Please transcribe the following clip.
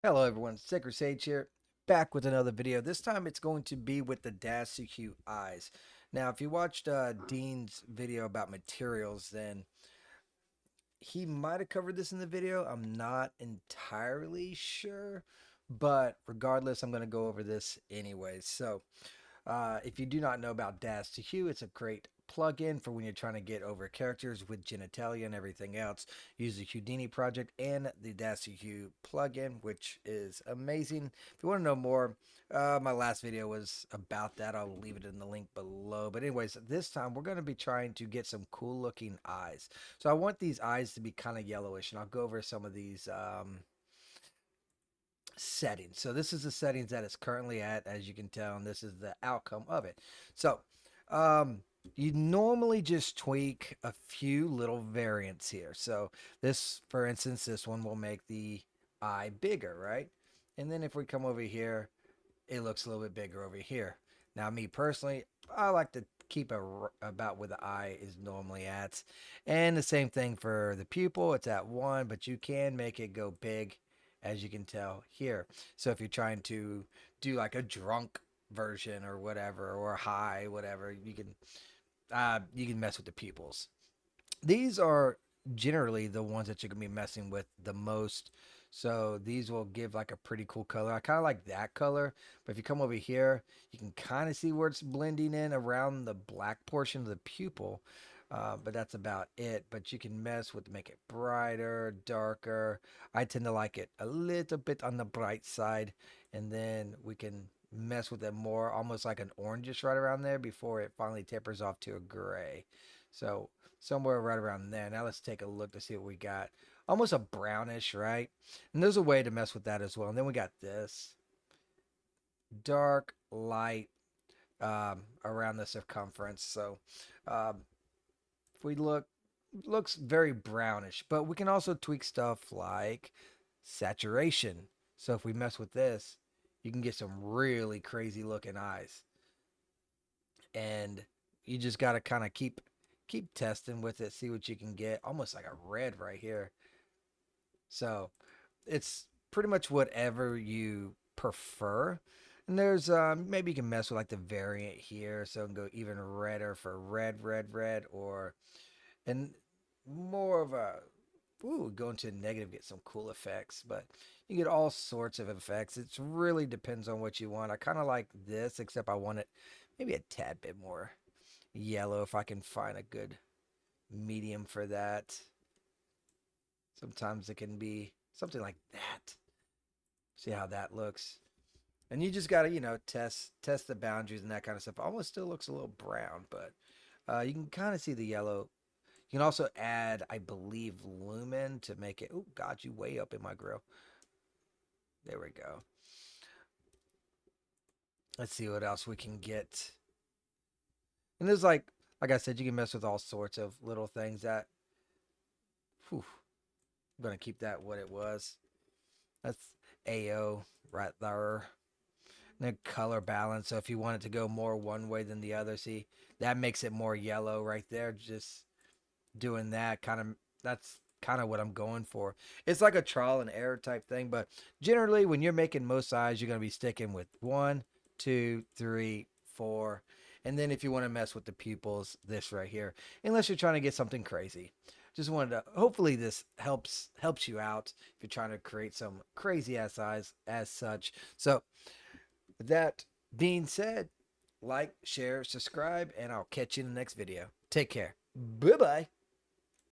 Hello everyone, Sacred Sage here, back with another video. This time it's going to be with the Dasuku eyes. Now, if you watched Dean's video about materials, then he might have covered this in the video. I'm not entirely sure, but regardless, I'm going to go over this anyways. If you do not know about Dash to Hue, it's a great plugin for when you're trying to get over characters with genitalia and everything else. Use the Houdini project and the Dash to Hue plugin, which is amazing. If you want to know more, my last video was about that. I'll leave it in the link below. But anyways, this time we're going to be trying to get some cool looking eyes. So I want these eyes to be kind of yellowish, and I'll go over some of these settings. So this is the settings that it's currently at, as you can tell, and this is the outcome of it. So um, you normally just tweak a few little variants here. So this, for instance, this one will make the eye bigger, right? And then if we come over here, it looks a little bit bigger over here. Now, me personally, I like to keep about where the eye is normally at. And the same thing for the pupil, it's at 1, but you can make it go big, as you can tell here. So if you're trying to do like a drunk version or whatever, or high, whatever, you can mess with the pupils. These are generally the ones that you're gonna be messing with the most. So these will give like a pretty cool color. I kind of like that color, but if you come over here, you can kind of see where it's blending in around the black portion of the pupil. But that's about it. But you can mess with make it brighter, darker. I tend to like it a little bit on the bright side, and then we can mess with it more, almost like an orangish right around there before it finally tapers off to a gray. So somewhere right around there. Now let's take a look to see what we got. Almost a brownish, right? And there's a way to mess with that as well. And then we got this dark, light around the circumference. So if we look, looks very brownish, but we can also tweak stuff like saturation. So if we mess with this, you can get some really crazy looking eyes. And you just got to kind of keep testing with it, see what you can get. Almost like a red right here. So it's pretty much whatever you prefer. And there's maybe you can mess with like the variant here, so it can go even redder for red, or and more of a go into negative, get some cool effects, but you get all sorts of effects. It really depends on what you want. I kind of like this, except I want it maybe a tad bit more yellow if I can find a good medium for that. Sometimes it can be something like that. See how that looks. And you just gotta, test the boundaries and that kind of stuff. Almost still looks a little brown, but you can kind of see the yellow. You can also add, I believe, lumen to make it. Oh, God, you way up in my grill. There we go. Let's see what else we can get. And there's like I said, you can mess with all sorts of little things that. Whew, I'm gonna keep that what it was. That's AO right there. And the color balance. So if you want it to go more one way than the other, see that makes it more yellow right there. Just doing that that's kind of what I'm going for. It's like a trial and error type thing, but generally when you're making most eyes, you're gonna be sticking with 1, 2, 3, 4. And then if you want to mess with the pupils, this right here. Unless you're trying to get something crazy. Just wanted to hopefully this helps you out if you're trying to create some crazy ass eyes as such. So with that being said, like, share, subscribe, and I'll catch you in the next video. Take care. Bye bye.